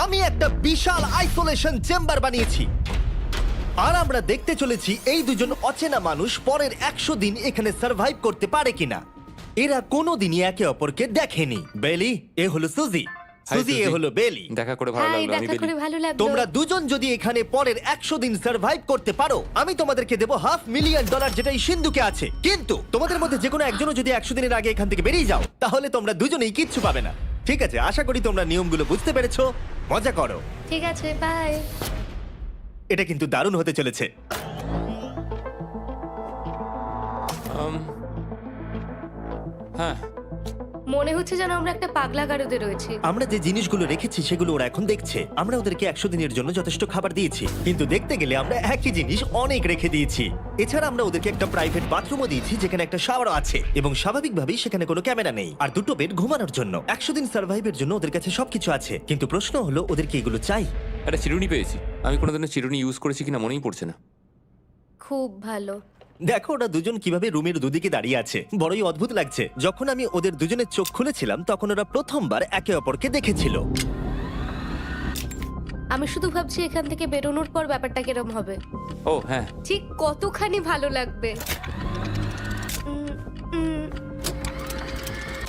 আমি একটা বিশাল isolation chamber বানিয়েছি আর আমরা দেখতে চলেছি এই দুজন অচেনা মানুষ পরের 100 দিন এখানে সার্ভাইভ করতে পারে কিনা। এরা কোনোদিনই একে অপরকে দেখেনি। বেলি, এ হলো সুজি। সুজি, এ সুজি। হলো বেলি। দেখা করে ভালো হাই, লাগলো। আমি দেখা করে বেলি। ভালো লাগলো। তোমরা দুজন যদি এখানে পরের 100 দিন সার্ভাইভ করতে পারো, আমি তোমাদেরকে দেবো $500,000 যেটা এই সিন্ধুকে আছে। কিন্তু তোমাদের মধ্যে যে কোনো একজনও যদি 100 দিনের আগে এখান থেকে বেরিয়ে যাও, তাহলে তোমরা দুজনেই কিচ্ছু পাবে না। ঠিক আছে, আশা করি তোমরা নিয়মগুলো বুঝতে পেরেছো। মজা করো। ঠিক আছে, বাই। এটা কিন্তু দারুণ হতে চলেছে। হ্যাঁ, মনে হচ্ছে যেন আমরা একটা পাগলা গারদে রয়েছি। আমরা যে জিনিসগুলো রেখেছি সেগুলো ওরা এখন দেখছে। আমরা ওদেরকে 100 দিনের জন্য যথেষ্ট খাবার দিয়েছি, কিন্তু দেখতে গেলে আমরা একই জিনিস অনেক রেখে দিয়েছি। এছাড়া আমরা ওদেরকে একটা প্রাইভেট বাথরুমও দিয়েছি যেখানে একটা শাওয়ারও আছে, এবং স্বাভাবিকভাবেই সেখানে কোনো ক্যামেরা নেই, আর দুটো বেড ঘুমানোর জন্য। 100 দিন সার্ভাইভের জন্য ওদের কাছে সবকিছু আছে, কিন্তু প্রশ্ন হলো ওদেরকে এগুলো চাই। একটা চিরুনি পেয়েছি। আমি কোনোদিনও চিরুনি ইউজ করেছি কিনা মনেই পড়ছে না। খুব ভালো। দেখো ওরা দুজন কিভাবে রুমের দুদিকে দাঁড়িয়ে আছে, বড়ই অদ্ভুত লাগছে। যখন আমি ওদের দুজনের চোখ খুলেছিলাম তখন ওরা প্রথমবার একে অপরকে দেখেছিল। আমি শুধু ভাবছি এখান থেকে বেরোনোর পর ব্যাপারটা কিরম হবে। ও হ্যাঁ, ঠিক কতখানি ভালো লাগবে। উম, উম,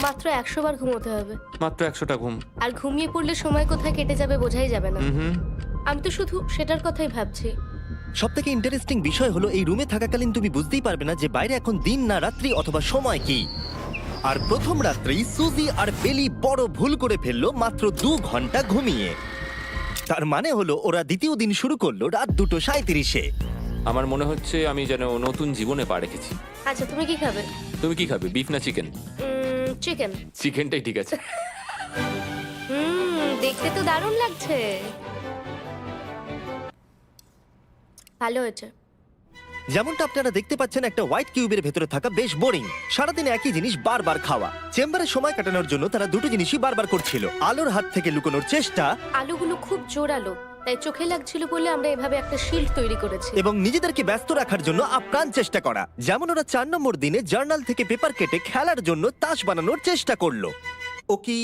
মাত্র 100 বার ঘুমোতে হবে, মাত্র 100টা ঘুম। আর ঘুমিয়ে পড়লে সময় কোথায় কেটে যাবে বোঝাই যাবে না। হুম। আমি তো শুধু সেটার কথাই ভাবছি। সব থেকে ইন্টারেস্টিং বিষয় হলো এই রুমে থাকাকালীন তুমি বুঝতেই পারবে না যে বাইরে এখন দিন না রাত্রি অথবা সময় কি। আর প্রথম রাত্রেই সুজি আর বেলি বড় ভুল করে ফেললো মাত্র 2 ঘন্টা ঘুমিয়ে। তার মানে হলো ওরা দ্বিতীয় দিন শুরু করলো রাত 2:37-এ। আমার মনে হচ্ছে আমি যেন নতুন জীবনে পা রেখেছি। আচ্ছা, তুমি কি খাবে? তুমি কি খাবে, বিফ না চিকেন? চিকেন। চিকেনটাই ঠিক আছে। দেখতে তো দারুণ লাগছে। ভালো হয়েছে। যেমনটা আপনারা দেখতে পাচ্ছেন, একটা হোয়াইট কিউবের ভেতরে থাকা বেশ বোরিং। সারাদিন একই জিনিস বারবার খাওয়া। চেম্বারে সময় কাটানোর জন্য তারা দুটো জিনিসই বারবার করছিল: আলোর হাত থেকে লুকোনোর চেষ্টা আলুগুলো খুব জোরালো, তাই চোখে লাগছিল বলে আমরা এভাবে একটা শিল্ড তৈরি করেছি। এবং নিজেদেরকে ব্যস্ত রাখার জন্য আপ্রাণ চেষ্টা করা। যেমন ওরা 4 নম্বর দিনে জার্নাল থেকে পেপার কেটে খেলার জন্য তাস বানানোর চেষ্টা করলো। ও কি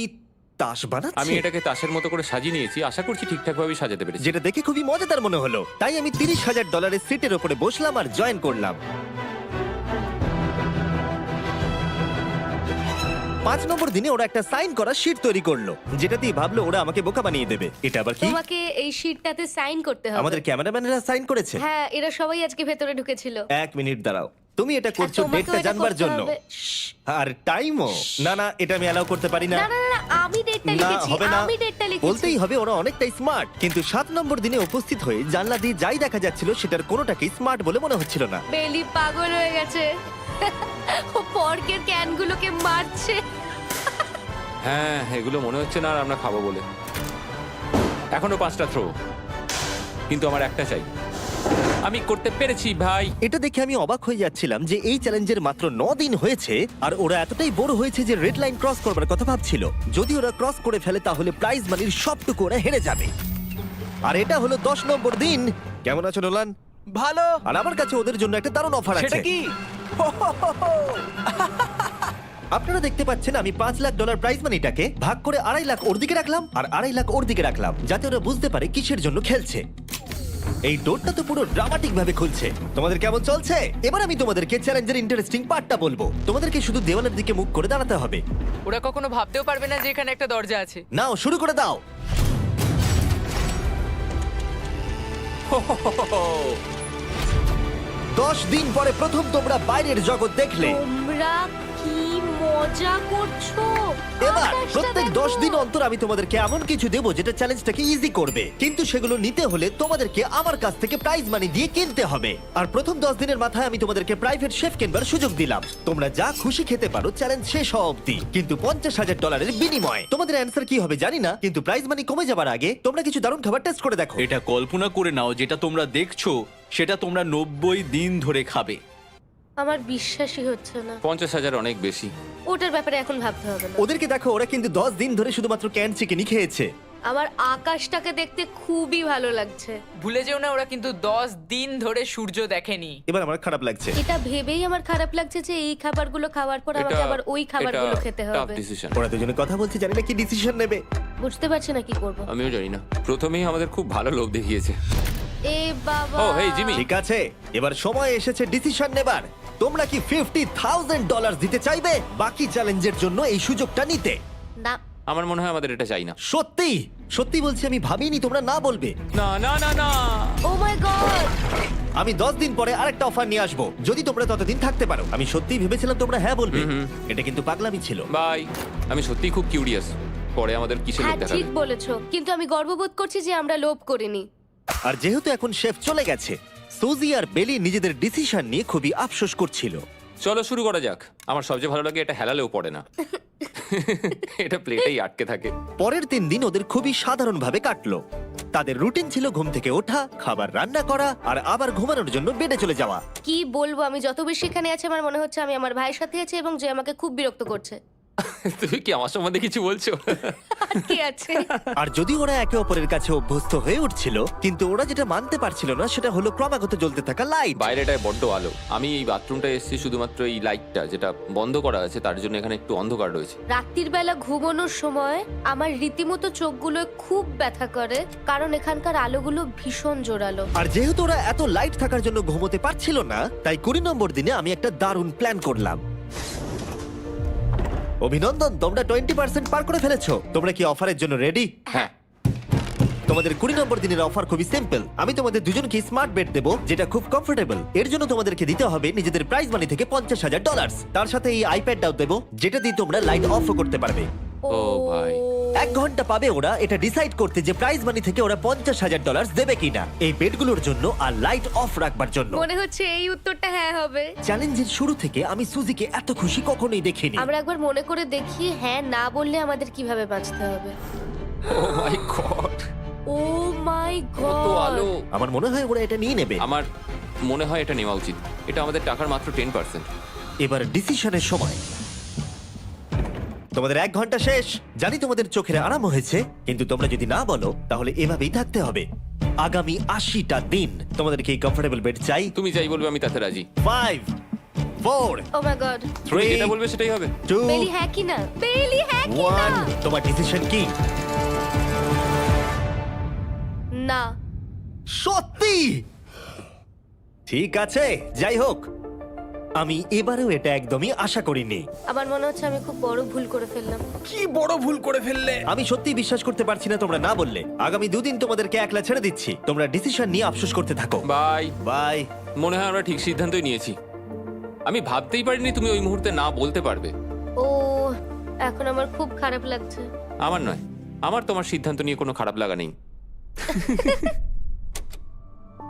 তাস আমি বানাচ্ছে? এটাকে তাসের মতো করে সাজিয়ে নিয়েছি, আশা করছি ঠিকঠাকভাবে সাজাতে পেরেছি। যেটা দেখে খুবই মজাদার মনে হলো, তাই আমি $30,000 সিটের ওপরে বসলাম আর জয়েন করলাম। 5 নম্বর দিনে ওরা একটা সাইন করা শিট তৈরি করলো, যেটা দিয়ে ভাবলো ওরা আমাকে বোকা বানিয়ে দেবে। এটা আবার কি? তোমাকে এই শিটটাতে সাইন করতে হবে। আমাদের ক্যামেরাম্যানেরা সাইন করেছে। হ্যাঁ, এরা সবাই আজকে ভেতরে ঢুকেছিল। 1 মিনিট দাঁড়াও, তুমি এটা আর করছো তোমাকেও ডেটটা এটা জানবার করতে জন্য। হবে। শ্শ্। আর টাইমও না, না এটা আমি অ্যালাউ করতে পারি না। না না না, আমি ডেটটা না, লিখেছি। হবে না। আমি ডেটটা লিখেছি। বলতেই হবে ওরা অনেকটাই স্মার্ট, কিন্তু 7 নম্বর দিনে উপস্থিত হয়ে জানলা দিয়ে যাই দেখা যাচ্ছিল সেটার কোনোটাকেই স্মার্ট বলে মনে হচ্ছিল না। বেলি পাগল হয়ে গেছে। ও পর্কের ক্যানগুলোকে মারছে। হ্যাঁ, এগুলো মনে হচ্ছে না আর আমরা খাবো বলে। এখনো 5টা থ্রো, কিন্তু আমার একটা চাই। আমি করতে পেরেছি ভাই। এটা দেখে আমি অবাক হয়ে যাচ্ছিলাম যে এই চ্যালেঞ্জের মাত্র 9 দিন হয়েছে আর ওরা এতটাই বোর হয়েছে যে রেড লাইন ক্রস করবার কথা ভাবছিল। যদি ওরা ক্রস করে ফেলে তাহলে প্রাইজ মানির সবটুকু ওরা হেরে যাবে। আর এটা হলো 10 নম্বর দিন। কেমন আছো নোলান? ভালো। আর আমার কাছে ওদের জন্য একটা দারুণ অফার আছে। সেটা কি? আপনারা দেখতে পাচ্ছেন আমি $5 লাখ প্রাইজ মানিটাকে ভাগ করে 2.5 লাখ ওর দিকে রাখলাম আর 2.5 লাখ ওর দিকে রাখলাম, যাতে ওরা বুঝতে পারে কিসের জন্য খেলছে। এই ডোরটা তো পুরো ড্রামাটিক ভাবে খুলছে। তোমাদের কেমন চলছে? এবার আমি তোমাদেরকে চ্যালেঞ্জের ইন্টারেস্টিং পার্টটা বলবো। তোমাদেরকে শুধু দেওয়ালের দিকে মুখ করে দাঁড়াতে হবে। ওরা কখনো ভাবতেও পারবে না যে এখানে একটা দরজা আছে। নাও শুরু করে দাও। দশ দিন পরে প্রথম তোমরা বাইরের জগৎ দেখলে। তোমরা কি মজা করছো? এবার আকাশটা প্রত্যেক দেখো। 10 দিন অন্তর আমি তোমাদেরকে এমন কিছু দেবো যেটা চ্যালেঞ্জটাকে ইজি করবে, কিন্তু সেগুলো নিতে হলে তোমাদেরকে আমার কাছ থেকে প্রাইজ মানি দিয়ে কিনতে হবে। আর প্রথম 10 দিনের মাথায় আমি তোমাদেরকে প্রাইভেট শেফ কেনবার সুযোগ দিলাম। তোমরা যা খুশি খেতে পারো চ্যালেঞ্জ শেষ হওয়া অব্দি, কিন্তু $50,000 বিনিময়ে। তোমাদের অ্যান্সার কি হবে জানি না, কিন্তু প্রাইজ মানি কমে যাবার আগে তোমরা কিছু দারুণ খাবার টেস্ট করে দেখো। এটা কল্পনা করে নাও, যেটা তোমরা দেখছো সেটা তোমরা 90 দিন ধরে খাবে। আমার বিশ্বাসই হচ্ছে না। 50,000 অনেক বেশি। ওটার ব্যাপারে এখন ভাবতে হবে না। ওদেরকে দেখো, ওরা কিন্তু 10 দিন ধরে শুধুমাত্র ক্যান চিকেনই খেয়েছে। আমার আকাশটাকে দেখতে খুবই ভালো লাগছে। ভুলে যেও না ওরা কিন্তু 10 দিন ধরে সূর্য দেখেনি। এবার আমার খারাপ লাগছে। এটা ভেবেই আমার খারাপ লাগছে যে এই খাবারগুলো খাওয়ার পর আমাকে আবার ওই খাবারগুলো খেতে হবে। ডিসিশন। ওরা দুজনে কথা বলছে, জানি না কি ডিসিশন নেবে। বুঝতে পারছি না কি করব। আমিও জানি না। প্রথমেই আমাদের খুব ভালো লোভ দেখিয়েছে। এ বাবা। ও হেই জিমি। ঠিক আছে, এবার সময় এসেছে ডিসিশন নেবার। তোমরা কি $50,000 দিতে চাইবে বাকি চ্যালেঞ্জের জন্য এই সুযোগটা নিতে? না। আমার মনে হয় আমাদের এটা চাই না। সত্যি সত্যি বলছি, আমি ভাবিনি তোমরা না বলবে। না না না না। ও মাই গড। আমি 10 দিন পরে আরেকটা অফার নিয়ে আসবো, যদি তোমরা ততদিন থাকতে পারো। আমি সত্যিই ভেবেছিলাম তোমরা হ্যাঁ বলবে। এটা কিন্তু পাগলামি ছিল। বাই। আমি সত্যিই খুব কিউরিয়াস পরে আমাদের কিসের লোভ হ্যাঁ দেখাবে। ঠিক বলেছো, কিন্তু আমি গর্ববোধ করছি যে আমরা লোভ করিনি। আর যেহেতু এখন শেফ চলে গেছে, সুজি আর বেলি নিজেদের ডিসিশন নিয়ে খুবই আফসোস করছিল। চলো শুরু করা যাক। আমার সবচেয়ে ভালো লাগে এটা হেলালেও পড়ে না। এটা প্লেটেই আটকে থাকে। পরের 3 দিন ওদের খুবই সাধারণভাবে কাটলো। তাদের রুটিন ছিল ঘুম থেকে ওঠা, খাবার রান্না করা আর আবার ঘুমানোর জন্য বেডে চলে যাওয়া। কি বলবো, আমি যত বেশি এখানে আছি আমার মনে হচ্ছে আমি আমার ভাইয়ের সাথে আছি এবং যে আমাকে খুব বিরক্ত করছে। তুমি কি আমার সম্বন্ধে কিছু বলছো? কি আছে? আর যদি ওরা একে অপরের কাছে অভ্যস্ত হয়ে উঠছিল, কিন্তু ওরা যেটা মানতে পারছিল না সেটা হলো ক্রমাগত জ্বলতে থাকা লাইট। বাইরেটায় বড্ড আলো। আমি এই বাথরুমটা এসেছি শুধুমাত্র এই লাইটটা যেটা বন্ধ করা আছে তার জন্য এখানে একটু অন্ধকার রয়েছে। রাত্রির বেলা ঘুমানোর সময় আমার রীতিমতো চোখগুলো খুব ব্যথা করে, কারণ এখানকার আলোগুলো ভীষণ জোরালো। আর যেহেতু ওরা এত লাইট থাকার জন্য ঘুমোতে পারছিল না, তাই 20 নম্বর দিনে আমি একটা দারুণ প্ল্যান করলাম। অভিনন্দন, তোমরা 20% পার করে ফেলেছো। তোমরা কি অফারের জন্য রেডি? হ্যাঁ। তোমাদের 20 নম্বর দিনের অফার খুবই সিম্পল। আমি তোমাদের দুজনকে স্মার্ট বেড দেবো, যেটা খুব কমফোর্টেবল। এর জন্য তোমাদেরকে দিতে হবে নিজেদের প্রাইজ মানি থেকে $50,000। তার সাথে এই আইপ্যাডটাও দেবো, যেটা দিয়ে তোমরা লাইট অফও করতে পারবে। ও ভাই। 1 ঘন্টা পাবে ওরা এটা ডিসাইড করতে যে প্রাইজ মানি থেকে ওরা $50,000 দেবে কিনা এই বেডগুলোর জন্য আর লাইট অফ রাখবার জন্য। মনে হচ্ছে এই উত্তরটা হ্যাঁ হবে। চ্যালেঞ্জের শুরু থেকে আমি সুজিকে এত খুশি কখনোই দেখিনি। আমরা একবার মনে করে দেখি হ্যাঁ না বললে আমাদের কিভাবে বাঁচতে হবে। ও মাই গড। ও মাই কত আলো। গড। আমার মনে হয় ওরা এটা নিয়ে নেবে। আমার মনে হয় এটা নেওয়া উচিত। এটা আমাদের টাকার মাত্র 10%। এবার ডিসিশনের সময়। তোমাদের 1 ঘন্টা শেষ। জানি তোমাদের চোখের আরাম হয়েছে, কিন্তু তোমরা যদি না বলো তাহলে এভাবেই থাকতে হবে আগামী 80টা দিন। তোমাদেরকে এই কমফোর্টেবল বেড চাই। তুমি যাই বলবে আমি তাতে রাজি। 5 4 ও মাই গড। তুমি 3 যেটা বলবে সেটাই হবে। 2 বেলি হ্যাঁ কি না? বেলি হ্যাঁ কি না? 1 তোমার ডিসিশন কি? না। সত্যি? ঠিক আছে, যাই হোক, আমি এবারেও এটা একদমই আশা করিনি। আমার মনে হচ্ছে আমি খুব বড় ভুল করে ফেললাম। কি বড় ভুল করে ফেললে। আমি সত্যি বিশ্বাস করতে পারছি না তোমরা না বললে। আগামী 2 দিন তোমাদেরকে একলা ছেড়ে দিচ্ছি। তোমরা ডিসিশন নিয়ে আফসোস করতে থাকো। বাই। বাই। মনে হয় আমরা ঠিক সিদ্ধান্তই নিয়েছি। আমি ভাবতেই পারিনি তুমি ওই মুহূর্তে না বলতে পারবে। ও এখন আমার খুব খারাপ লাগছে। আমার নয়, আমার তোমার সিদ্ধান্ত নিয়ে কোনো খারাপ লাগা নেই।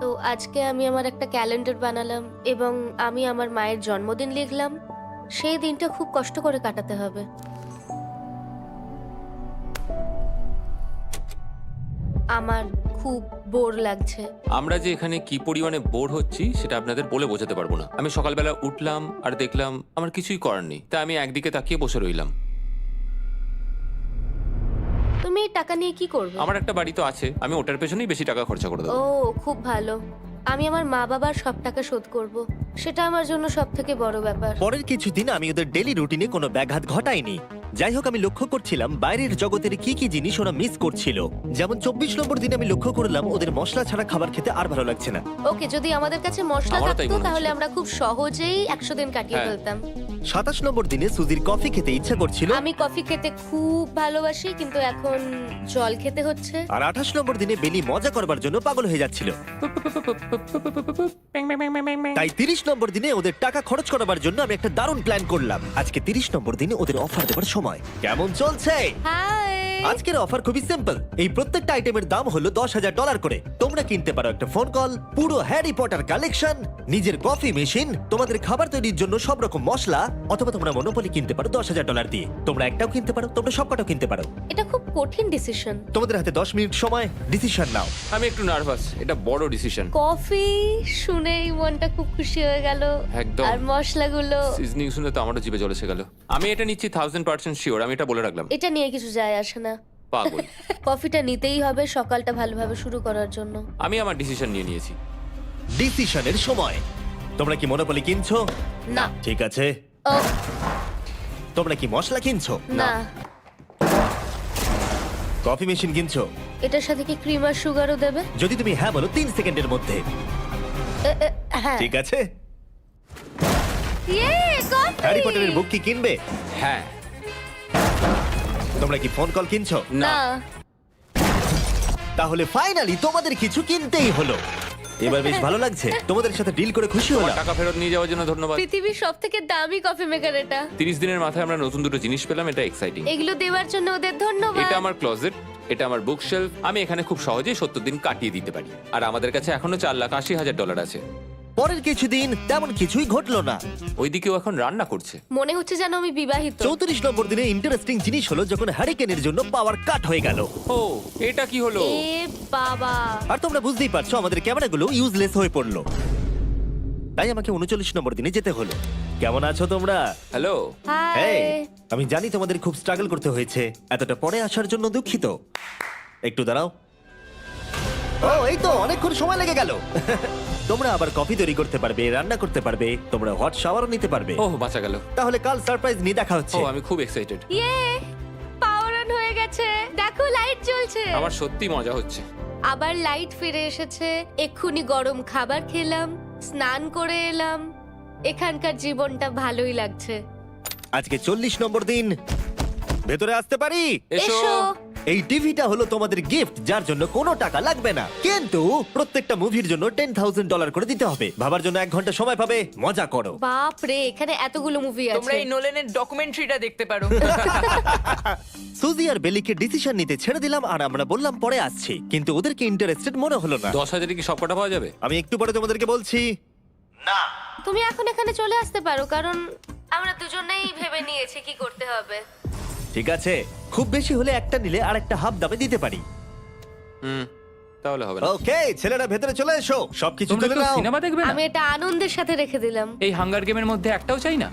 তো আজকে আমি আমার একটা ক্যালেন্ডার বানালাম এবং আমি আমার মায়ের জন্মদিন লিখলাম। সেই দিনটা খুব কষ্ট করে কাটাতে হবে। আমার খুব বোর লাগছে। আমরা যে এখানে কি পরিমাণে বোর হচ্ছি সেটা আপনাদের বলে বোঝাতে পারবো না। আমি সকালবেলা উঠলাম আর দেখলাম আমার কিছুই করার নেই, তাই আমি একদিকে তাকিয়ে বসে রইলাম। তুমি এই টাকা নিয়ে কি করবে? আমার একটা বাড়ি তো আছে, আমি ওটার পেছনেই বেশি টাকা খরচা করে ও দেবো। খুব ভালো। আমি আমার মা বাবার সব টাকা শোধ করব। সেটা আমার জন্য সব থেকে বড় ব্যাপার। পরের কিছুদিন আমি ওদের ডেলি রুটিনে কোনো ব্যাঘাত ঘটাইনি। যাই হোক, আমি লক্ষ্য করছিলাম বাইরের জগতের কি কি জিনিস ওরা মিস করছিল। যেমন 24 নম্বর দিনে আমি লক্ষ্য করলাম ওদের মশলা ছাড়া খাবার খেতে আর ভালো লাগছে না। ওকে, যদি আমাদের কাছে মশলা আমারও তাই থাকতো মনে তাহলে হচ্ছে। আমরা খুব সহজেই 100 দিন কাটিয়ে হ্যাঁ। ফেলতাম। 27 নম্বর দিনে সুজির কফি খেতে ইচ্ছা করছিল, আমি কফি খেতে খুব ভালোবাসি, কিন্তু এখন জল খেতে হচ্ছে। আর 28 নম্বর দিনে বেলি মজা করবার জন্য পাগল হয়ে যাচ্ছিল। তাই 30 নম্বর দিনে ওদের টাকা খরচ করাবার জন্য আমি একটা দারুণ প্ল্যান করলাম। আজকে 30 নম্বর দিনে ওদের অফার দেবার সময়। কেমন চলছে? হাই। আজকের অফার খুবই সিম্পল। এই প্রত্যেকটা আইটেমের দাম হলো $10,000 করে। তোমরা কিনতে পারো একটা ফোন কল, পুরো হ্যারি পটার কালেকশন, নিজের কফি মেশিন, তোমাদের খাবার তৈরির জন্য সব রকম মশলা, অথবা তোমরা মনোপলি কিনতে পারো $10,000 দিয়ে। তোমরা একটাও কিনতে পারো, তোমরা সবকটাও কিনতে পারো। এটা খুব কঠিন ডিসিশন। তোমাদের হাতে 10 মিনিট সময়, ডিসিশন নাও। আমি একটু নার্ভাস, এটা বড় ডিসিশন। কফি শুনেই মনটা খুব খুশি হয়ে গেল। একদম। আর মশলাগুলো, সিজনিং শুনে তো আমারও জিভে জল এসে গেল। আমি এটা নিচ্ছি 1000% শিওর, আমি এটা বলে রাখলাম। এটা নিয়ে কিছু যায় আসে না। পাগল। কফিটা নিতেই হবে সকালটা ভালোভাবে শুরু করার জন্য। আমি আমার ডিসিশন নিয়ে নিয়েছি। ডিসিশনের সময়। তোমরা কি মনোপলি কিনছো? না। ঠিক আছে। ও তোমরা কি মশলা কিনছো? না, কফি মেশিন কিনছো? এটার সাথে কি ক্রিম আর সুগারও দেবে? যদি তুমি হ্যাঁ বলো 3 সেকেন্ডের মধ্যে। হ্যাঁ। ঠিক আছে। ইয়ে, কফি! হ্যারি পটারের বুক কি কিনবে? হ্যাঁ। তোমরা কি ফোন কল কিনছো? না। তাহলে ফাইনালি তোমাদের কিছু কিনতেই হলো। এবার বেশ ভালো লাগছে। তোমাদের সাথে ডিল করে খুশি তোমার হলাম। টাকা ফেরত নিয়ে যাওয়ার জন্য ধন্যবাদ। পৃথিবীর সবথেকে দামি কফি মেকার এটা। 30 দিনের মাথায় আমরা নতুন দুটো জিনিস পেলাম, এটা এক্সাইটিং। এগুলো দেওয়ার জন্য ওদের ধন্যবাদ। এটা আমার ক্লোজেট, এটা আমার বুকশেলফ। আমি এখানে খুব সহজেই 70 দিন কাটিয়ে দিতে পারি। আর আমাদের কাছে এখনো $4,80,000 আছে। পরের কিছুদিন তেমন কিছুই ঘটলো না। ওইদিকেও এখন রান্না করছে। মনে হচ্ছে যেন আমি বিবাহিত। 34 নম্বর দিনে ইন্টারেস্টিং জিনিস হলো যখন হ্যারিকেনের জন্য পাওয়ার কাট হয়ে গেল। ও, এটা কি হলো? এ বাবা! আর তোমরা বুঝতেই পারছো আমাদের ক্যামেরাগুলো ইউজলেস হয়ে পড়লো। তাই আমাকে 39 নম্বর দিনে যেতে হলো। কেমন আছো তোমরা? হ্যালো। হাই। হেই, আমি জানি তোমাদের খুব স্ট্রাগল করতে হয়েছে। এতটা পরে আসার জন্য দুঃখিত। একটু দাঁড়াও। ও, এই তো অনেকক্ষণ সময় লেগে গেল। তোমরা আবার কফি তৈরি করতে পারবে, রান্না করতে পারবে, তোমরা হট শাওয়ারও নিতে পারবে। ওহ, বাঁচা গেল। তাহলে কাল সারপ্রাইজ নিয়ে দেখা ও, হচ্ছে। আমি খুব এক্সাইটেড। ইয়ে! পাওয়ার অন হয়ে গেছে। দেখো লাইট জ্বলছে। আমার সত্যি মজা হচ্ছে। আবার লাইট ফিরে এসেছে। এক্ষুনি গরম খাবার খেলাম, স্নান করে এলাম। এখানকার জীবনটা ভালোই লাগছে। আজকে 40 নম্বর দিন। ভেতরে আসতে পারি? এসো। এই টিভিটা হলো তোমাদের গিফট, যার জন্য কোনো টাকা লাগবে না, কিন্তু প্রত্যেকটা মুভির জন্য $10,000 করে দিতে হবে। ভাবার জন্য 1 ঘন্টা সময় পাবে। মজা করো। বাপ রে, এখানে এতগুলো মুভি তোমরা আছে। এই নোলেনের ডকুমেন্টারিটা দেখতে পারো। সুজি আর বেলিকে ডিসিশন নিতে ছেড়ে দিলাম আর আমরা বললাম পরে আসছি, কিন্তু ওদেরকে ইন্টারেস্টেড মনে হলো না। 10,000 কি সবকটা পাওয়া যাবে? আমি একটু পরে তোমাদেরকে বলছি। না, তুমি এখন এখানে চলে আসতে পারো, কারণ আমরা দুজনেই ভেবে নিয়েছি কি করতে হবে। ঠিক আছে, খুব বেশি হলে একটা নিলে আর একটা হাফ দামে দিতে পারি। তাহলে হবে না। ওকে, ছেলেরা ভেতরে চলে এসো। সবকিছু তোমরা তুলে কেউ নাও। সিনেমা দেখবে না? আমি এটা আনন্দের সাথে রেখে দিলাম। এই হাঙ্গার গেমের মধ্যে একটাও চাই না।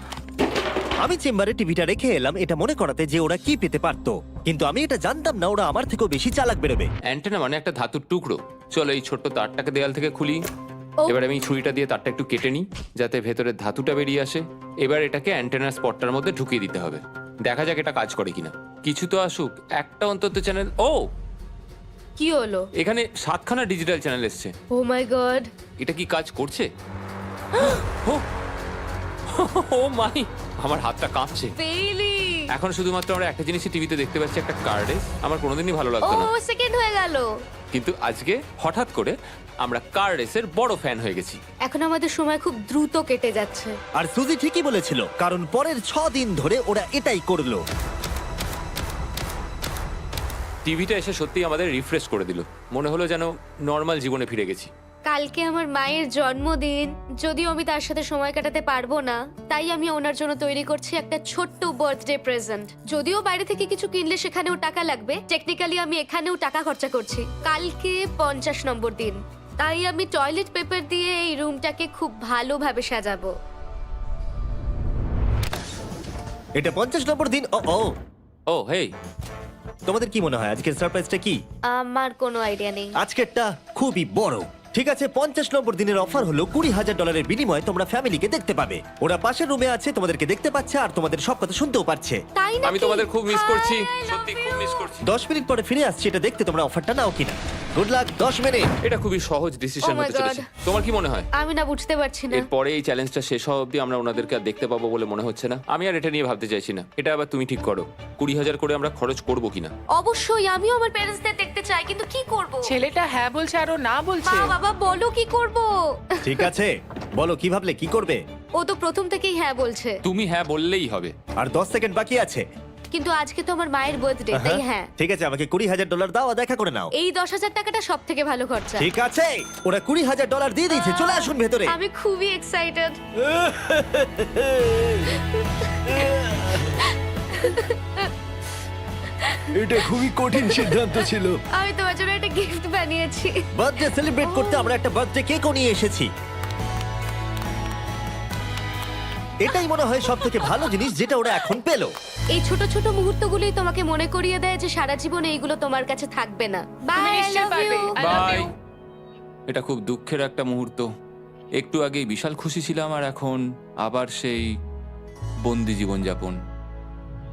আমি চেম্বারে টিভিটা রেখে এলাম এটা মনে করাতে যে ওরা কি পেতে পারতো, কিন্তু আমি এটা জানতাম না ওরা আমার থেকেও বেশি চালাক বেরোবে। অ্যান্টেনা মানে একটা ধাতুর টুকরো। চলো এই ছোট্ট তারটাকে দেয়াল থেকে খুলি। ও। এবার আমি ছুরিটা দিয়ে তারটা একটু কেটে নিই যাতে ভেতরে ধাতুটা বেরিয়ে আসে। এবার এটাকে অ্যান্টেনার স্পটটার মধ্যে ঢুকিয়ে দিতে হবে। দেখা যাক এটা কাজ করে কিনা। কিছু তো আসুক, একটা অন্তত চ্যানেল। ও, কি হলো? এখানে 7খানা ডিজিটাল চ্যানেল এসছে। ও মাই গড! এটা কি কাজ করছে? ও, ও মাই, আমার হাতটা কাঁপছে। বেইলি! এখন শুধুমাত্র আমরা একটা জিনিসই টিভিতে দেখতে পাচ্ছি, একটা কার্ডে। আমার কোনোদিনই ভালো ও লাগতো না, সেকেন্ড হয়ে গেল। কিন্তু আজকে হঠাৎ করে আমরা কার রেসের বড় ফ্যান হয়ে গেছি। এখন আমাদের সময় খুব দ্রুত কেটে যাচ্ছে। আর সুজি ঠিকই বলেছিল, কারণ পরের 6 দিন ধরে ওরা এটাই করলো। টিভিটা এসে সত্যি আমাদের রিফ্রেশ করে দিল। মনে হলো যেন নর্মাল জীবনে ফিরে গেছি। কালকে আমার মায়ের জন্মদিন, যদিও আমি তার সাথে সময় কাটাতে পারবো না, তাই আমি ওনার জন্য তৈরি করছি একটা ছোট্ট বার্থডে প্রেজেন্ট। যদিও বাইরে থেকে কিছু কিনলে সেখানেও টাকা লাগবে, টেকনিক্যালি আমি এখানেও টাকা খরচা করছি। কালকে 50 নম্বর দিন, তাই আমি টয়লেট পেপার দিয়ে এই রুমটাকে খুব ভালোভাবে সাজাবো। এটা 50 নম্বর দিন। ও ও, ও হেই, তোমাদের কি মনে হয় আজকের সারপ্রাইজটা কি? আমার কোনো আইডিয়া নেই। আজকেরটা খুবই বড়। ঠিক আছে, 50 নম্বর দিনের অফার হলো $20,000 বিনিময়ে তোমরা ফ্যামিলিকে দেখতে পাবে। ওরা পাশের রুমে আছে, তোমাদেরকে দেখতে পাচ্ছে আর তোমাদের সব কথা শুনতেও পাচ্ছে। তাই না? আমি তোমাদের খুব মিস করছি, সত্যি খুব মিস করছি। 10 মিনিট পরে ফিরে আসছি এটা দেখতে তোমরা অফারটা নাও কিনা। Good luck. 10 মিনিট। এটা খুবই সহজ ডিসিশন Oh my হতে চলেছে। God. তোমার কি মনে হয়? আমি না বুঝতে পারছি না। এরপরে এই চ্যালেঞ্জটা শেষ হওয়া অবধি আমরা ওনাদেরকে আর দেখতে পাবো বলে মনে হচ্ছে না। আমি আর এটা নিয়ে ভাবতে চাইছি না। এটা আবার তুমি ঠিক করো, 20,000 করে আমরা খরচ করবো কিনা। অবশ্যই আমিও আমার প্যারেন্টসদের দেখতে চাই, কিন্তু কি করব? ছেলেটা হ্যাঁ বলছে আর ও না বলছে। মা বাবা বলো কি করব? ঠিক আছে, বলো কি ভাবলে, কি করবে? ও তো প্রথম থেকেই হ্যাঁ বলছে, তুমি হ্যাঁ বললেই হবে। আর 10 সেকেন্ড বাকি আছে। কিন্তু আজকে তো আমার মায়ের বার্থডে, তাই হ্যাঁ। ঠিক আছে, আমাকে $20,000 দাও আর দেখা করে নাও। এই 10,000 টাকাটা সব থেকে ভালো খরচা। ঠিক আছে, ওরা $20,000 দিয়ে দিয়েছে। চলে আসুন ভেতরে। আমি খুবই এক্সাইটেড। এটা খুবই কঠিন সিদ্ধান্ত ছিল। আমি তোমার জন্য একটা গিফট বানিয়েছি। বার্থডে সেলিব্রেট করতে আমরা একটা বার্থডে কেকও নিয়ে এসেছি। এটাই মনে হয় সব থেকে ভালো জিনিস যেটা ওরা এখন পেলো। এই ছোট ছোট মুহূর্তগুলোই তোমাকে মনে করিয়ে দেয় যে সারা জীবনে এইগুলো তোমার কাছে থাকবে না। তুমি বাই, আই নিশ্চয়ই লাভ পারবে। You. I love bye. you. এটা খুব দুঃখের একটা মুহূর্ত। একটু আগেই বিশাল খুশি ছিলাম আর এখন আবার সেই বন্দি জীবনযাপন।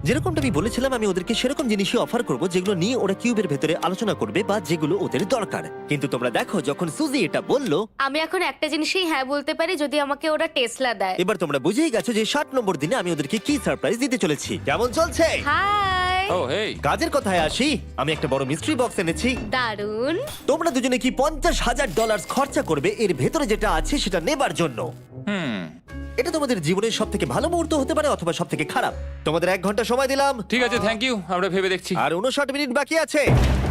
যেরকমটা আমি বলেছিলাম, আমি ওদেরকে সেরকম জিনিসই অফার করব যেগুলো নিয়ে ওরা কিউবের ভেতরে আলোচনা করবে বা যেগুলো ওদের দরকার। কিন্তু তোমরা দেখো, যখন সুজি এটা বললো, আমি এখন একটা জিনিসই হ্যাঁ বলতে পারি, যদি আমাকে ওরা টেসলা দেয়। এবার তোমরা বুঝেই গেছো যে 60 নম্বর দিনে আমি ওদেরকে কি সারপ্রাইজ দিতে চলেছি। কেমন চলছে? হাই, ও হেই, কাজের কথায় আসি, আমি একটা বড় মিস্ট্রি বক্স এনেছি। দারুন। তোমরা দুজনে কি $50,000 খরচা করবে এর ভেতরে যেটা আছে সেটা নেবার জন্য? এটা তোমাদের জীবনের সব থেকে ভালো মুহূর্ত হতে পারে অথবা সব থেকে খারাপ। তোমাদের 1 ঘন্টা সময় দিলাম ঠিক আছে, থ্যাংক ইউ। আমরা ভেবে দেখছি আর 59 মিনিট বাকি আছে।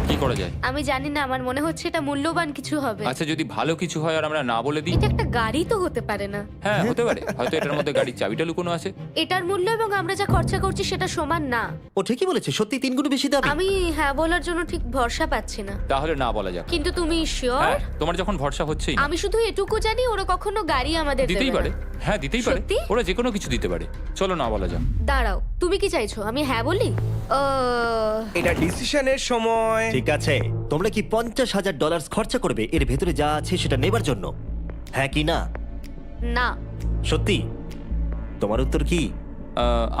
কি করা যায়। আমি জানি না, আমার মনে হচ্ছে এটা মূল্যবান কিছু হবে। আচ্ছা, যদি ভালো কিছু হয় আর আমরা না বলে দিই? এটা একটা গাড়ি তো হতে পারে না। হ্যাঁ, হতে পারে। হয়তো এটার মধ্যে গাড়ির চাবিটা লুকোনো আছে। এটার মূল্য এবং আমরা যা খরচা করছি সেটা সমান না। ও ঠিকই বলেছে, সত্যি 3 গুণ বেশি দাবি। আমি হ্যাঁ বলার জন্য ঠিক ভরসা পাচ্ছি না। তাহলে না বলা যাক। কিন্তু তুমি শিওর? হ্যাঁ, তোমার যখন ভরসা হচ্ছেই না। আমি শুধু এটুকু জানি, ওরা কখনো গাড়ি আমাদের দিতেই দেবে পারে। না। হ্যাঁ, দিতেই পারে। সত্যি? ওরা যে কোনো কিছু দিতে পারে। চলো না বলা যাক। দাঁড়াও, তুমি কি চাইছো আমি হ্যাঁ বলি? এটা ডিসিশনের সময়। ঠিক আছে, তোমরা কি $50,000 খরচা করবে এর ভেতরে যা আছে সেটা নেবার জন্য? হ্যাঁ কি না? না। সত্যি? তোমার উত্তর কি?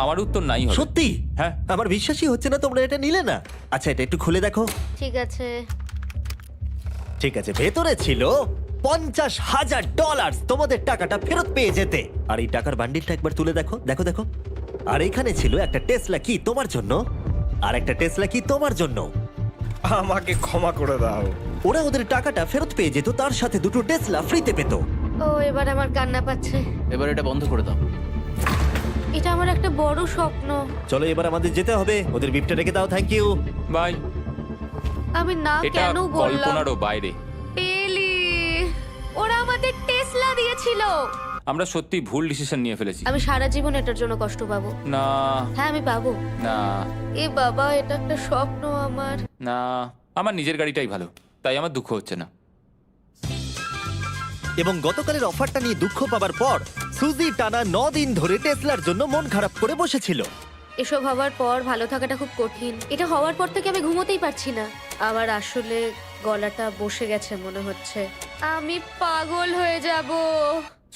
আমার উত্তর নাই হবে। সত্যি? হ্যাঁ। আমার বিশ্বাসই হচ্ছে না তোমরা এটা নিলে না। আচ্ছা, এটা একটু খুলে দেখো। ঠিক আছে। ঠিক আছে, ভেতরে ছিল $50,000। তোমাদের টাকাটা ফেরত পেয়ে যেতে। আর এই টাকার বান্ডিলটা একবার তুলে দেখো, দেখো দেখো। আর এখানে ছিল একটা টেসলা কি তোমার জন্য, আর একটা টেসলা কি তোমার জন্য। আমাকে ক্ষমা করে দাও। ওরা ওদের টাকাটা ফেরত পেয়ে যেত, তার সাথে 2টো টেসলা ফ্রিতে পেত। ও, এবার আমার কান্না পাচ্ছে। এবার এটা বন্ধ করে দাও। এটা আমার একটা বড় স্বপ্ন। চলো এবার আমাদের যেতে হবে। ওদের বিপটা রেখে দাও। Thank you. বাই। আমি না এটা কেন বললাম? কল্পনারও বাইরে। টেলি, ওরা আমাদের টেসলা দিয়েছিল। আমরা সত্যি ভুল ডিসিশন নিয়ে ফেলেছি। আমি সারা জীবন এটার জন্য কষ্ট পাবো। না হ্যাঁ, আমি পাবো। না এ বাবা, এটা একটা স্বপ্ন আমার। না, আমার নিজের গাড়িটাই ভালো, তাই আমার দুঃখ হচ্ছে না। এবং গতকালের অফারটা নিয়ে দুঃখ পাবার পর সুজি টানা 9 দিন ধরে টেসলার জন্য মন খারাপ করে বসেছিল। এসব হওয়ার পর ভালো থাকাটা খুব কঠিন। এটা হওয়ার পর থেকে আমি ঘুমোতেই পারছি না। আমার আসলে গলাটা বসে গেছে মনে হচ্ছে। আমি পাগল হয়ে যাব।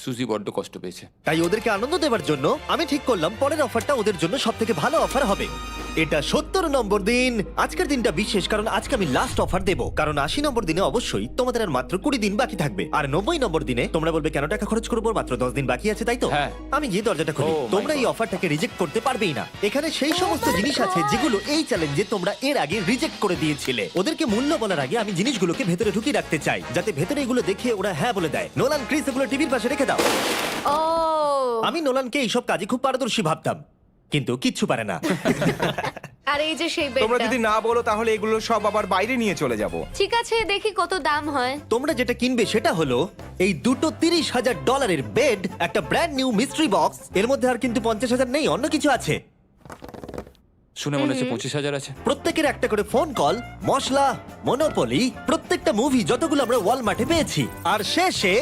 সুজি বড্ড কষ্ট পেয়েছে। তাই ওদেরকে আনন্দ দেওয়ার জন্য আমি ঠিক করলাম পরের অফারটা ওদের জন্য সব থেকে ভালো অফার হবে। এটা 70 নম্বর দিন। আজকের দিনটা বিশেষ কারণ আজকে আমি লাস্ট অফার দেব। কারণ 80 নম্বর দিনে অবশ্যই তোমাদের আর মাত্র 20 দিন বাকি থাকবে। আর 90 নম্বর দিনে তোমরা বলবে কেন টাকা খরচ করবো, মাত্র 10 দিন বাকি আছে, তাই তো? হ্যাঁ। আমি গিয়ে দরজাটা খুলি। Oh my তোমরা এই God. অফারটাকে রিজেক্ট করতে পারবেই না। এখানে সেই সমস্ত জিনিস আছে যেগুলো এই চ্যালেঞ্জে তোমরা এর আগে রিজেক্ট করে দিয়েছিলে। ওদেরকে মূল্য বলার আগে আমি জিনিসগুলোকে ভেতরে ঢুকিয়ে রাখতে চাই, যাতে ভেতরে এগুলো দেখে ওরা হ্যাঁ বলে দেয়। নোলান, ক্রিস, এগুলো টিভির পাশে রেখে দাও। ও, আমি নোলানকে এইসব কাজে খুব পারদর্শী ভাবতাম, কিন্তু কিচ্ছু পারে না। আর এই যে সেই তোমরা বেডটা। যদি না বলো তাহলে এগুলো সব আবার বাইরে নিয়ে চলে যাব। ঠিক আছে, দেখি কত দাম হয়। তোমরা যেটা কিনবে সেটা হলো এই দুটো $30,000 বেড, একটা ব্র্যান্ড নিউ মিস্ট্রি বক্স। এর মধ্যে আর কিন্তু 50,000 নেই, অন্য কিছু আছে। শুনে মনে হচ্ছে 25,000 আছে। প্রত্যেকের একটা করে ফোন কল, মশলা, মনোপলি, প্রত্যেকটা মুভি যতগুলো আমরা ওয়ালমার্টে পেয়েছি, আর শেষে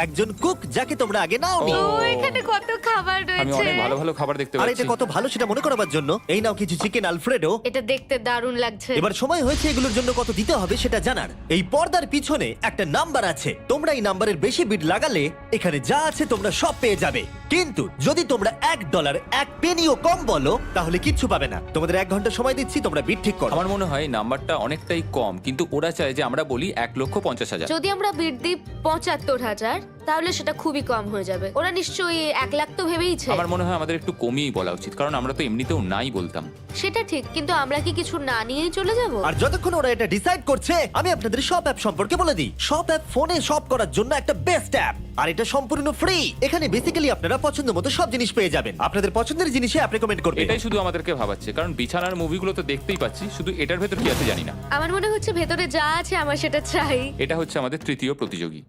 একজন কুক যাকে তোমরা আগে নাওনি। ও, এখানে কত খাবার আমি রয়েছে। অনেক ভালো ভালো খাবার দেখতে আর পাচ্ছি। এটা কত ভালো সেটা মনে করাবার জন্য এই নাও কিছু চিকেন আলফ্রেডো। এটা দেখতে দারুণ লাগছে। এবার সময় হয়েছে এগুলোর জন্য কত দিতে হবে সেটা জানার। এই পর্দার পিছনে একটা নাম্বার আছে। তোমরা এই নাম্বারের বেশি বিড লাগালে এখানে যা আছে তোমরা সব পেয়ে যাবে। কিন্তু যদি তোমরা $1 1 পেনিও কম বলো তাহলে কিচ্ছু পাবে না। তোমাদের 1 ঘন্টা সময় দিচ্ছি, তোমরা বিড ঠিক করো। আমার মনে হয় নাম্বারটা অনেকটাই কম, কিন্তু ওরা চায় যে আমরা বলি 1,50,000। যদি আমরা বিড দিই 75,000, তাহলে সেটা খুবই কম হয়ে যাবে। ওরা নিশ্চয়ই 1 লাখ তো ভেবেইছে। আমার মনে হয় আমাদের একটু কমিয়েই বলা উচিত, কারণ আমরা তো এমনিতেও নাই বলতাম। সেটা ঠিক, কিন্তু আমরা কি কিছু না নিয়েই চলে যাব? আর যতক্ষণ ওরা এটা ডিসাইড করছে আমি আপনাদের শপ অ্যাপ সম্পর্কে বলে দিই। শপ অ্যাপ ফোনে শপ করার জন্য একটা বেস্ট অ্যাপ, আর এটা সম্পূর্ণ ফ্রি। এখানে বেসিক্যালি আপনারা পছন্দ মতো সব জিনিস পেয়ে যাবেন। আপনাদের পছন্দের জিনিসে অ্যাপ রেকমেন্ড করবে। এটাই শুধু আমাদেরকে ভাবাচ্ছে, কারণ বিছানার মুভিগুলো তো দেখতেই পাচ্ছি, শুধু এটার ভেতর কি আছে জানি না। আমার মনে হচ্ছে ভেতরে যা আছে আমার সেটা চাই। এটা হচ্ছে আমাদের তৃতীয় প্রতিযোগী।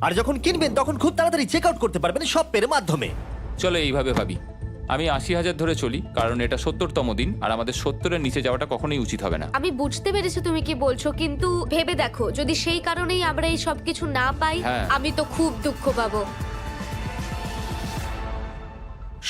আর যখন কিনবেন তখন খুব তাড়াতাড়ি চেক আউট করতে পারবেন শপের মাধ্যমে। চলো এইভাবে ভাবি। আমি 80,000 ধরে চলি, কারণ এটা 70তম দিন, আর আমাদের 70-এর নিচে যাওয়াটা কখনোই উচিত হবে না। আমি বুঝতে পেরেছি তুমি কি বলছো, কিন্তু ভেবে দেখো যদি সেই কারণেই আমরা এই সব কিছু না পাই, হ্যাঁ। আমি তো খুব দুঃখ পাবো।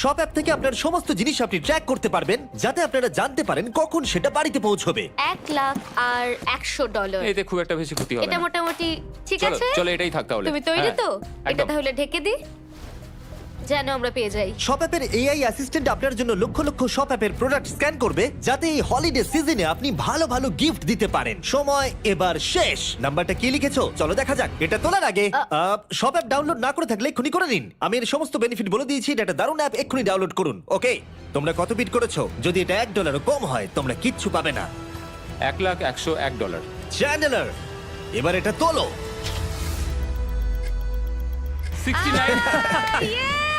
শপ অ্যাপ থেকে আপনার সমস্ত জিনিস আপনি ট্র্যাক করতে পারবেন, যাতে আপনারা জানতে পারেন কখন সেটা বাড়িতে পৌঁছবে। $1,00,000 এতে খুব একটা বেশি ক্ষতি হবে এটা না। মোটামুটি ঠিক চলো আছে। চলো এটাই থাক তাহলে। তুমি তৈরি হ্যাঁ, তো? এটা একদম। তাহলে ঢেকে দি, যেন আমরা পেয়ে যাই। শপ অ্যাপের এআই অ্যাসিস্ট্যান্ট আপনার জন্য লক্ষ লক্ষ শপ অ্যাপের প্রোডাক্ট স্ক্যান করবে, যাতে এই হলিডে সিজনে আপনি ভালো ভালো গিফট দিতে পারেন। সময় এবার শেষ। নাম্বারটা কি লিখেছো চলো দেখা যাক। এটা তোলার আগে শপ অ্যাপ ডাউনলোড না করে থাকলে এক্ষুনি করে নিন। আমি এর সমস্ত বেনিফিট বলে দিয়েছি। এটা একটা দারুণ অ্যাপ, এক্ষুনি ডাউনলোড করুন। ওকে, তোমরা কত বিট করেছো? যদি এটা $1 কম হয় তোমরা কিচ্ছু পাবে না। $1,01,001। চ্যান্ডেলার, এবার এটা তোলো। 69।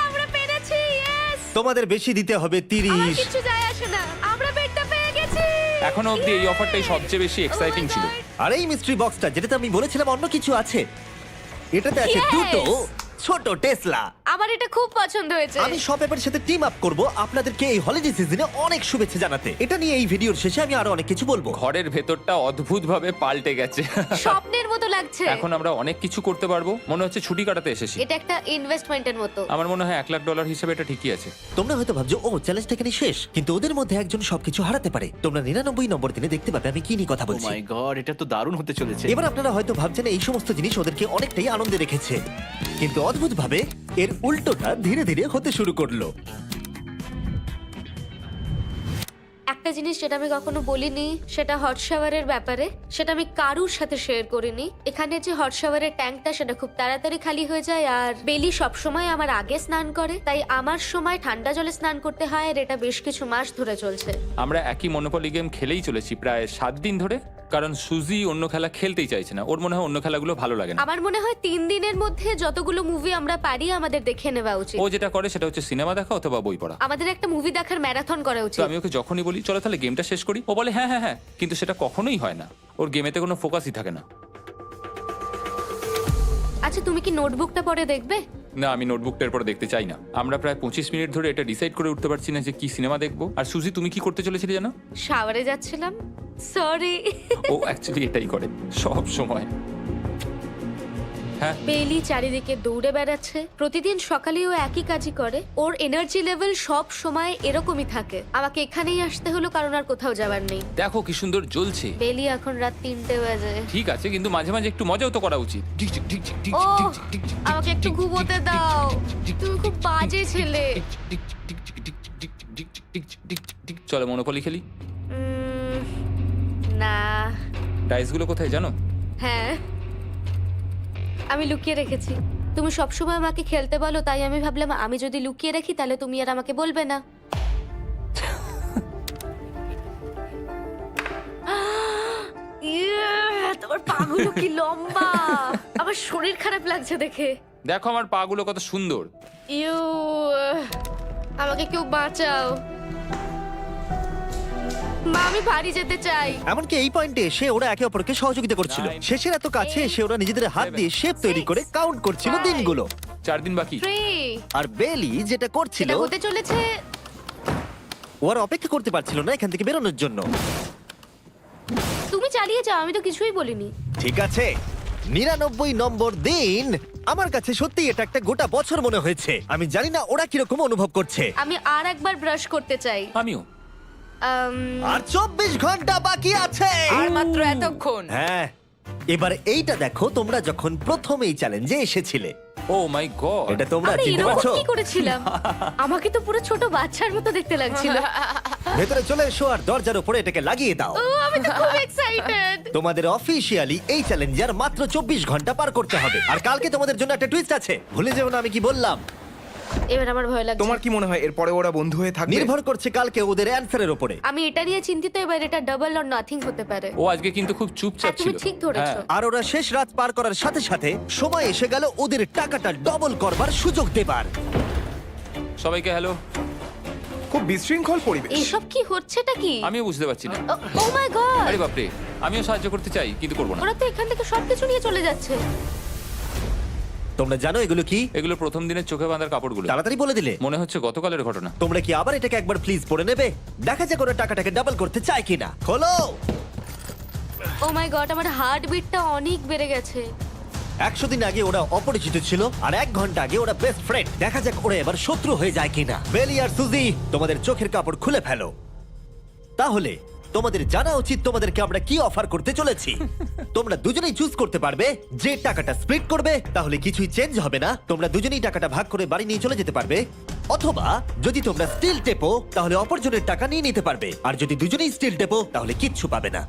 আমরা পেরেছি, ইয়েস! তোমাদের বেশি দিতে হবে আমার 30। কিছু যায় আসে না, আমরা বেডটা পেয়ে গেছি। এখনো অবধি এই অফারটাই সবচেয়ে বেশি এক্সাইটিং ছিল। আর এই মিস্ট্রি বক্সটা, যেটাতে আমি বলেছিলাম অন্য কিছু আছে, এটাতে আছে Yes! দুটো ছোট টেসলা। আমার এটা খুব পছন্দ হয়েছে। আমি শপ অ্যাপের সাথে টিম আপ করব আপনাদেরকে এই হলিডে সিজনে অনেক শুভেচ্ছা জানাতে। এটা নিয়ে এই ভিডিওর শেষে আমি আরো অনেক কিছু বলবো। ঘরের ভেতরটা অদ্ভুতভাবে পাল্টে গেছে। স্বপ্নের মতো লাগছে। এখন আমরা অনেক কিছু করতে পারবো, মনে হচ্ছে ছুটি কাটাতে এসেছি। এটা একটা ইনভেস্টমেন্টের মতো। আমার মনে হয় $1,00,000 হিসেবে এটা ঠিকই আছে। তোমরা হয়তো ভাবছো ও চ্যালেঞ্জটা এখানে শেষ, কিন্তু ওদের মধ্যে একজন সবকিছু হারাতে পারে। তোমরা 99 নম্বর দিনে দেখতে পাবে আমি কি নিয়ে কথা ও বলছি। মাই গড, এটা তো দারুণ হতে চলেছে। এবার আপনারা হয়তো ভাবছেন এই সমস্ত জিনিস ওদেরকে অনেকটাই আনন্দে রেখেছে, কিন্তু অদ্ভুতভাবে এর উল্টোটা ধীরে ধীরে হতে শুরু করলো। একটা জিনিস যেটা আমি কখনো বলিনি, সেটা হট শাওয়ারের ব্যাপারে। সেটা আমি কারুর সাথে শেয়ার করিনি। এখানে যে হট শাওয়ারের ট্যাঙ্কটা, সেটা খুব তাড়াতাড়ি খালি হয়ে যায়। আর বেলি সবসময় আমার আগে স্নান করে, তাই আমার সময় ঠান্ডা জলে স্নান করতে হয়। আর এটা বেশ কিছু মাস ধরে চলছে। আমরা একই মনোপলি গেম খেলেই চলেছি প্রায় 7 দিন ধরে, কারণ সুজি অন্য খেলা খেলতেই চাইছে না। ওর মনে হয় অন্য খেলাগুলো ভালো লাগে না। আমার মনে হয় 3 দিনের মধ্যে যতগুলো মুভি আমরা পারি আমাদের দেখে নেওয়া উচিত। ও যেটা করে সেটা হচ্ছে সিনেমা দেখা অথবা বই পড়া। আমাদের একটা মুভি দেখার ম্যারাথন করা তো উচিত। আমি ওকে যখনই বলি চলো তাহলে গেমটা শেষ করি, ও বলে হ্যাঁ হ্যাঁ হ্যাঁ, কিন্তু সেটা কখনোই হয় না। ওর গেমেতে কোনো ফোকাসই থাকে না। আচ্ছা, তুমি কি নোটবুকটা পরে দেখবে? না, আমি নোটবুকটার পরে দেখতে চাই না। আমরা প্রায় 25 মিনিট ধরে এটা ডিসাইড করে উঠতে পারছি না যে কি সিনেমা দেখবো। আর সুজি, তুমি কি করতে চলেছিলে জানো? শাওয়ারে যাচ্ছিলাম। সরি। ও অ্যাকচুয়ালি এটাই করে সব সময়। হ্যাঁ, বেলি চারিদিকে দৌড়ে বেড়াচ্ছে। প্রতিদিন সকালে ও একই কাজই করে। ওর এনার্জি লেভেল সব সময় এরকমই থাকে। আমাকে এখানেই আসতে হলো, কারণ আর কোথাও যাবার নেই। দেখো কি সুন্দর জ্বলছে। বেলি এখন রাত 3টে বাজে। ঠিক আছে, কিন্তু মাঝে মাঝে একটু মজাও তো করা উচিত। ও, আমাকে একটু ঘুমোতে দাও। তুমি খুব বাজে ছেলে। চলো মনোপলি খেলি। না। ডাইসগুলো কোথায় জানো? হ্যাঁ, আমি লুকিয়ে রেখেছি। তুমি সবসময় আমাকে খেলতে বলো, তাই আমি ভাবলাম আমি যদি লুকিয়ে রাখি তাহলে তুমি আর আমাকে বলবে না। তোমার পাগুলো কি লম্বা! আমার শরীর খারাপ লাগছে দেখে। দেখো আমার পা গুলো কত সুন্দর। ইউ, আমাকে কেউ বাঁচাও। মা, আমি বাড়ি যেতে চাই। এমনকি এই পয়েন্টে এসে ওরা একে অপরকে সহযোগিতা করছিল। 9, শেষের এত কাছে এসে ওরা নিজেদের হাত দিয়ে শেপ তৈরি করে কাউন্ট করছিল 5, দিনগুলো। 4 দিন বাকি। 3, আর বেলি যেটা করছিল, এটা হতে চলেছে। ও আর অপেক্ষা করতে পারছিল না এখান থেকে বেরোনোর জন্য। তুমি চালিয়ে যাও, আমি তো কিছুই বলিনি। ঠিক আছে, 99 নম্বর দিন। আমার কাছে সত্যি এটা একটা গোটা বছর মনে হয়েছে। আমি জানি না ওরা কিরকম অনুভব করছে। আমি আর একবার ব্রাশ করতে চাই। আমিও। আর 24 ঘন্টা বাকি আছে। আর মাত্র এতক্ষণ। হ্যাঁ, এবার এইটা দেখো, তোমরা যখন প্রথম এই চ্যালেঞ্জে এসেছিলে, ও মাই গড। এটা তোমরা আমরা চিনতে এরকম পারছো? কি করেছিলাম? আমাকে তো পুরো ছোট বাচ্চার মতো দেখতে লাগছিল। ভেতরে চলে এসো আর দরজার উপরে এটাকে লাগিয়ে দাও। ও, আমি তো খুব এক্সাইটেড। তোমাদের অফিসিয়ালি এই চ্যালেঞ্জার মাত্র 24 ঘন্টা পার করতে হবে। আর কালকে তোমাদের জন্য একটা টুইস্ট আছে, ভুলে যেও না আমি কি বললাম। এবার আমার ভয় লাগছে। তোমার কি মনে হয় এরপরে ওরা বন্ধু হয়ে থাকবে? নির্ভর করছে কালকে ওদের অ্যানসারের উপরে। আমি এটা নিয়ে চিন্তিত। এবার এটা ডাবল অর নাথিং হতে পারে। ও আজকে কিন্তু খুব চুপচাপ হ্যাঁ, তুমি ছিল। ঠিক ধরেছো। হ্যাঁ। আর ওরা শেষ রাত পার করার সাথে সাথে সময় এসে গেল ওদের টাকাটা ডবল করবার সুযোগ দেবার। সবাইকে হ্যালো। খুব বিশৃঙ্খল পরিবেশ। এসব কি হচ্ছেটা কি? আমিও বুঝতে পারছি না। ও মাই গড! আরে বাপরে, আমিও সাহায্য করতে চাই কিন্তু করবো না। ওরা তো এখান থেকে সবকিছু নিয়ে চলে যাচ্ছে। তোমরা জানো এগুলো কি? এগুলো প্রথম দিনের চোখে বাঁধার কাপড়গুলো। তাড়াতাড়ি বলে দিলে। মনে হচ্ছে গতকালের ঘটনা। তোমরা কি আবার এটাকে একবার প্লিজ পড়ে নেবে? দেখা যাক ওরা টাকাটাকে ডাবল করতে চায় কিনা। খোলো। ও মাই গড, আমার হার্ট বিটটা অনেক বেড়ে গেছে। 100 দিন আগে ওরা অপরিচিত ছিল আর 1 ঘন্টা আগে ওরা বেস্ট ফ্রেন্ড। দেখা যাক ওরা এবার শত্রু হয়ে যায় কিনা। বেলি আর সুজি, তোমাদের চোখের কাপড় খুলে ফেলো। তাহলে তোমাদের জানা উচিত তোমাদেরকে আমরা কি অফার করতে চলেছি। তোমরা দুজনেই চুজ করতে পারবে যে টাকাটা স্প্লিট করবে, তাহলে কিছুই চেঞ্জ হবে না। তোমরা দুজনেই টাকাটা ভাগ করে বাড়ি নিয়ে চলে যেতে পারবে। অথবা যদি তোমরা স্টিল টেপো তাহলে অপরজনের টাকা নিয়ে নিতে পারবে, আর যদি দুজনেই স্টিল টেপো তাহলে কিচ্ছু পাবে না।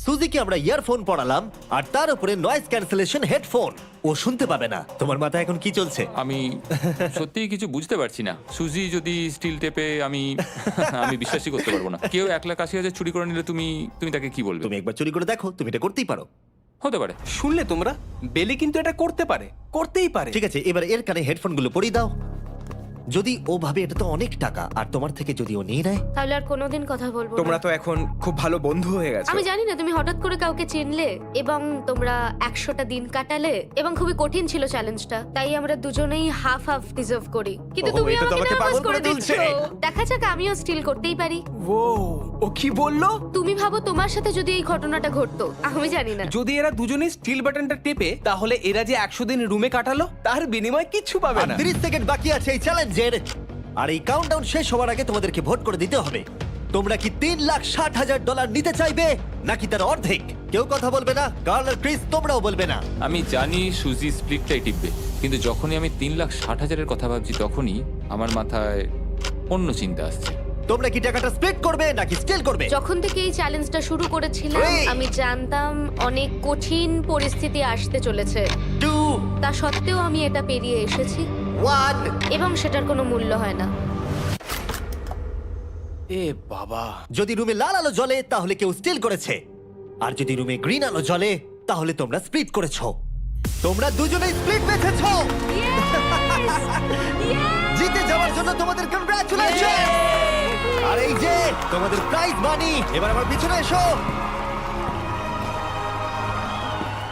সুজিকে আমরা ইয়ারফোন পড়ালাম আর তার উপরে নয়েজ ক্যান্সেলেশন হেডফোন। ও শুনতে পাবে না। তোমার মাথায় এখন কি চলছে? আমি সত্যিই কিছু বুঝতে পারছি না। সুজি যদি স্টিল টেপে আমি বিশ্বাসই করতে পারবো না। কেউ 1,80,000 চুরি করে নিলে তুমি তাকে কি বলবে? তুমি একবার চুরি করে দেখো, তুমি এটা করতেই পারো। হতে পারে। শুনলে তোমরা, বেলি কিন্তু এটা করতে পারে, করতেই পারে। ঠিক আছে, এবার এর কানে হেডফোনগুলো পরিয়ে দাও। যদি ও ভাবে এটা তো অনেক টাকা আর তোমার থেকে যদি ও নিয়ে নেয়, তাহলে আর কোনোদিন কথা বলবো না। তোমরা তো এখন খুব ভালো বন্ধু হয়ে গেছো। আমি জানি না তুমি হঠাৎ করে কাউকে চিনলে এবং তোমরা 100টা দিন কাটালে এবং খুবই কঠিন ছিল চ্যালেঞ্জটা, তাই আমরা দুজনেই হাফ হাফ ডিজার্ভ করি। কিন্তু ওহো, তুমি এটা তো আমাকে আমাকে নার্ভাস পাগল করে করে তুলছে। দিচ্ছ। দেখা যাক, আমিও স্টিল করতেই পারি। ও ও কি বললো? তুমি ভাবো তোমার সাথে যদি এই ঘটনাটা ঘটতো, আমি জানি না। যদি এরা দুজনেই স্টিল বাটনটা টেপে, তাহলে এরা যে 100 দিন রুমে কাটালো তার বিনিময়ে কিচ্ছু পাবে আর না। 30 সেকেন্ড বাকি আছে এই চ্যালেঞ্জের। আর এই কাউন্টডাউন শেষ হওয়ার আগে তোমাদেরকে ভোট করে দিতে হবে। তোমরা কি $3,60,000 নিতে চাইবে নাকি তার অর্ধেক? কেউ কথা বলবে না। কার্ল আর ক্রিস, তোমরাও বলবে না। আমি জানি সুজি স্প্লিটটাই টিপবে, কিন্তু যখনই আমি 3,60,000-এর কথা ভাবছি তখনই আমার মাথায় অন্য চিন্তা আসছে। তোমরা কি টাকাটা স্প্লিট করবে নাকি স্টিল করবে? যখন থেকে এই চ্যালেঞ্জটা শুরু করেছিলাম Three. আমি জানতাম অনেক কঠিন পরিস্থিতি আসতে চলেছে। 2, তা সত্ত্বেও আমি এটা পেরিয়ে এসেছি 1। এবং সেটার কোনো মূল্য হয় না। এ বাবা, যদি রুমে লাল আলো জ্বলে তাহলে কেউ স্টিল করেছে, আর যদি রুমে গ্রিন আলো জ্বলে তাহলে তোমরা স্প্লিট করেছো। তোমরা দুজনেই স্প্লিট বেঁচেছো। জিতে যাওয়ার জন্য তোমাদের কংগ্রাচুলেশন। আর এই যে তোমাদের প্রাইজ মানি। এবার আমার পিছনে এসো।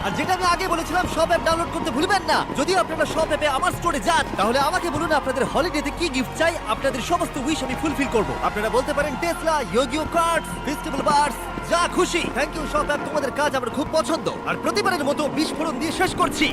আর যেটা আমি আগে বলেছিলাম, সব অ্যাপ ডাউনলোড করতে ভুলবেন না। যদি আপনারা সব অ্যাপে আমার স্টোরে যান তাহলে আমাকে বলুন আপনাদের হলিডেতে কি গিফট চাই। আপনাদের সমস্ত উইশ আমি ফুলফিল করব। আপনারা বলতে পারেন টেসলা, ইয়োগিও কার্ডস, ফেস্টিভ্যাল বার্স, যা খুশি। থ্যাংক ইউ সব অ্যাপ, তোমাদের কাজ আমার খুব পছন্দ। আর প্রতিবারের মতো বিস্ফোরণ দিয়ে শেষ করছি।